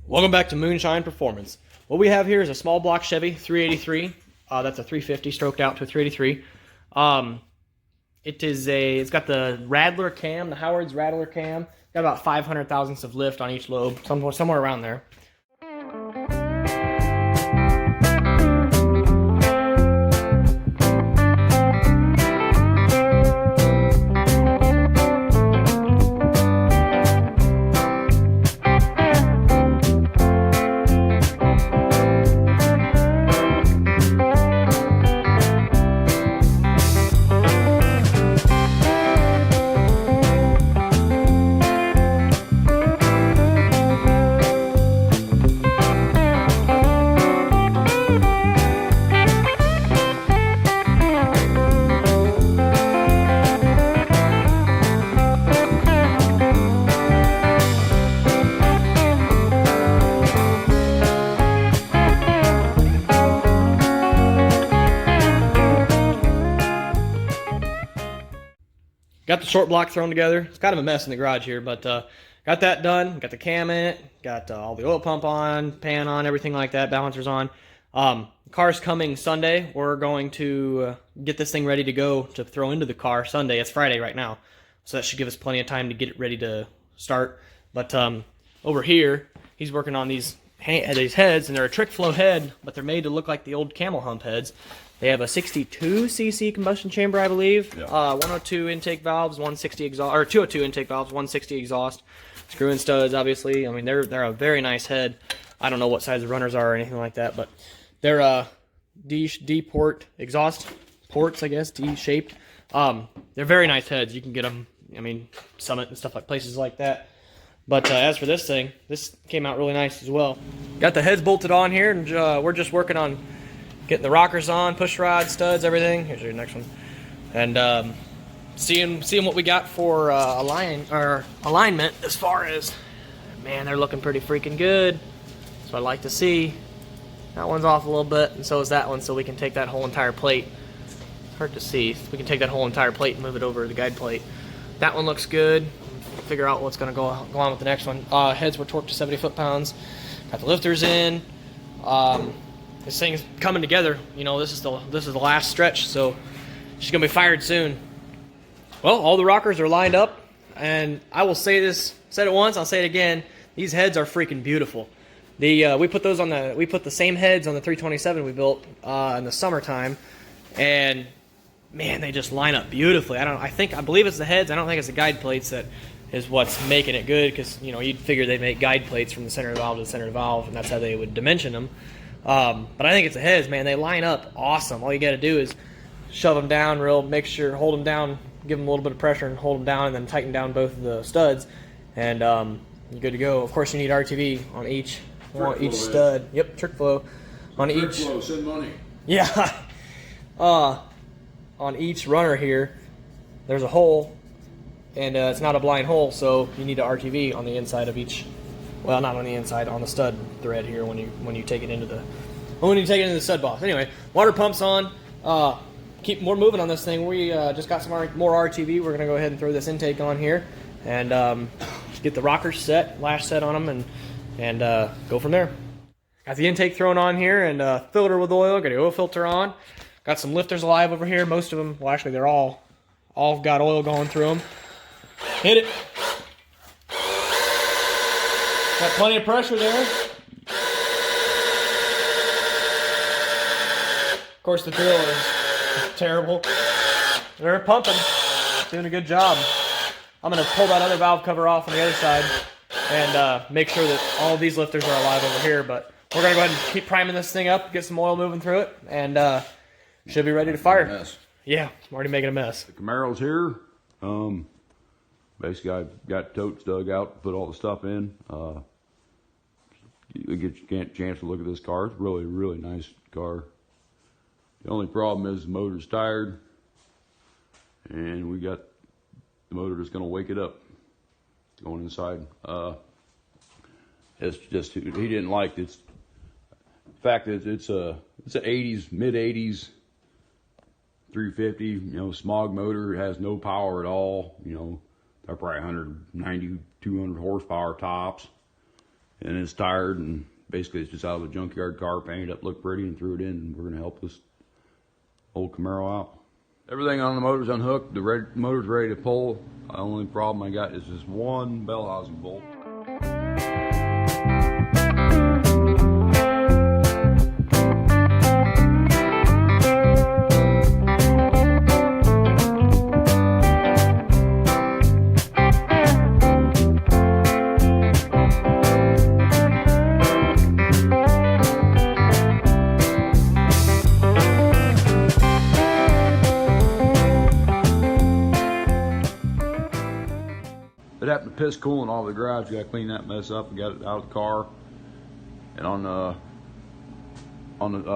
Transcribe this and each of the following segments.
Welcome back to Moonshine Performance. What we have here is a small block Chevy 383. That's a 350 stroked out to a 383. It's got the Rattler cam, the Howard's Rattler cam. Got about 500 thousandths of lift on each lobe, somewhere around there. Got the short block thrown together. It's kind of a mess in the garage here, but got that done. Got the cam in it. Got all the oil pump on, pan on, everything like that. Balancers on. Car's coming Sunday. We're going to get this thing ready to go to throw into the car Sunday. It's Friday right now, so that should give us plenty of time to get it ready to start. But over here, he's working on these heads, and they're a trick flow head, but they're made to look like the old camel hump heads. They have a 62cc combustion chamber, I believe. Yeah. 102 intake valves, 160 exhaust, or 202 intake valves, 160 exhaust. Screw-in studs, obviously. I mean, they're a very nice head. I don't know what size the runners are or anything like that, but they're D-port exhaust ports, I guess, D-shaped. They're very nice heads. You can get them, I mean, Summit and stuff like places like that. But as for this thing, this came out really nice as well. Got the heads bolted on here, and we're just working on getting the rockers on, push rod, studs, everything. Here's your next one. And seeing what we got for alignment as far as, man, they're looking pretty freaking good. That's what I like to see. That one's off a little bit, and so is that one, so we can take that whole entire plate. Hard to see. We can take that whole entire plate and move it over to the guide plate. That one looks good. Figure out what's going to go on with the next one. Heads were torqued to 70 foot-pounds. Got the lifters in. This thing's coming together. You know, this is the last stretch, so she's gonna be fired soon. Well, all the rockers are lined up, and I will say this, said it once, I'll say it again. These heads are freaking beautiful. We put the same heads on the 327 we built in the summertime, and man, they just line up beautifully. I believe it's the heads. I don't think it's the guide plates that is what's making it good, because you know you'd figure they'd make guide plates from the center of the valve to the center of the valve, and that's how they would dimension them. But I think it's the heads, man. They line up awesome. All you got to do is shove them down hold them down, give them a little bit of pressure and hold them down, and then tighten down both of the studs, and you're good to go. Of course, you need RTV on each stud. Man. Yep, trick flow on trick each. Flow, send money. Yeah. On each runner here, there's a hole, and it's not a blind hole, so you need an RTV on the inside of each. Well, not on the inside, on the stud thread here when you take it into the stud box. Anyway, water pump's on. Keep more moving on this thing. We just got some more RTV. We're gonna go ahead and throw this intake on here, and get the rockers set, lash set on them, and go from there. Got the intake thrown on here, and filled her with oil. Got the oil filter on. Got some lifters alive over here. Most of them, well, actually, they're all got oil going through them. Hit it. Got plenty of pressure there. Of course, the drill is terrible. They're pumping. Doing a good job. I'm going to pull that other valve cover off on the other side and make sure that all of these lifters are alive over here. But we're going to go ahead and keep priming this thing up, get some oil moving through it, and should be ready to fire. Yeah, I'm already making a mess. The Camaro's here. Basically, I've got totes dug out, put all the stuff in. You get a chance to look at this car. It's really, really nice car. The only problem is the motor's tired, and we got the motor that's going to wake it up going inside. It's just, he didn't like it. The fact that it's a 80s, mid 80s 350, you know, smog motor. It has no power at all. You know, they're probably 190, 200 horsepower tops. and it's tired, and basically it's just out of a junkyard car, painted up, looked pretty, and threw it in, and we're going to help this old Camaro out. Everything on the motor's unhooked, the motor's ready to pull. The only problem I got is this one bell housing bolt. It happened to piss coolant all over the garage. We got to clean that mess up and got it out of the car and on the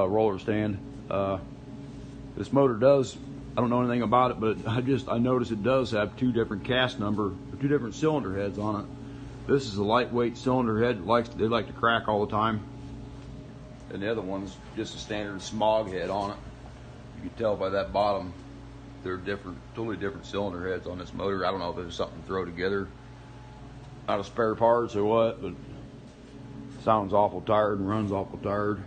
roller stand. This motor does, I don't know anything about it, but I noticed it does have two different cylinder heads on it. This is a lightweight cylinder head. They like to crack all the time, and the other one's just a standard smog head on it. You can tell by that bottom. They're totally different cylinder heads on this motor. I don't know if there's something to throw together out of spare parts or what, but it sounds awful tired and runs awful tired.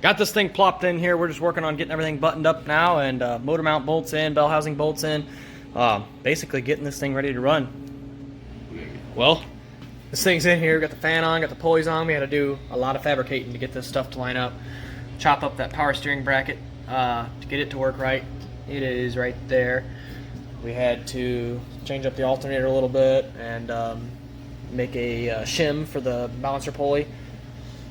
Got this thing plopped in here. We're just working on getting everything buttoned up now, and motor mount bolts in, bell housing bolts in. Basically getting this thing ready to run. Well, this thing's in here. Got the fan on, got the pulleys on. We had to do a lot of fabricating to get this stuff to line up. Chop up that power steering bracket to get it to work right. It is right there. We had to change up the alternator a little bit and make a shim for the balancer pulley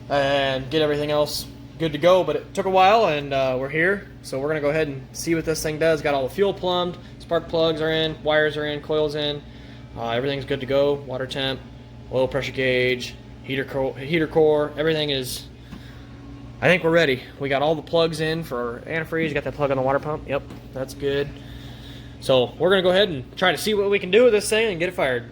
and get everything else good to go, but it took a while, and we're here, so we're gonna go ahead and see what this thing does. Got all the fuel plumbed, spark plugs are in, wires are in, coils in, everything's good to go. Water temp, oil pressure gauge, heater core, everything is, I think we're ready. We got all the plugs in for antifreeze. Got that plug on the water pump, yep, that's good. So we're gonna go ahead and try to see what we can do with this thing and get it fired.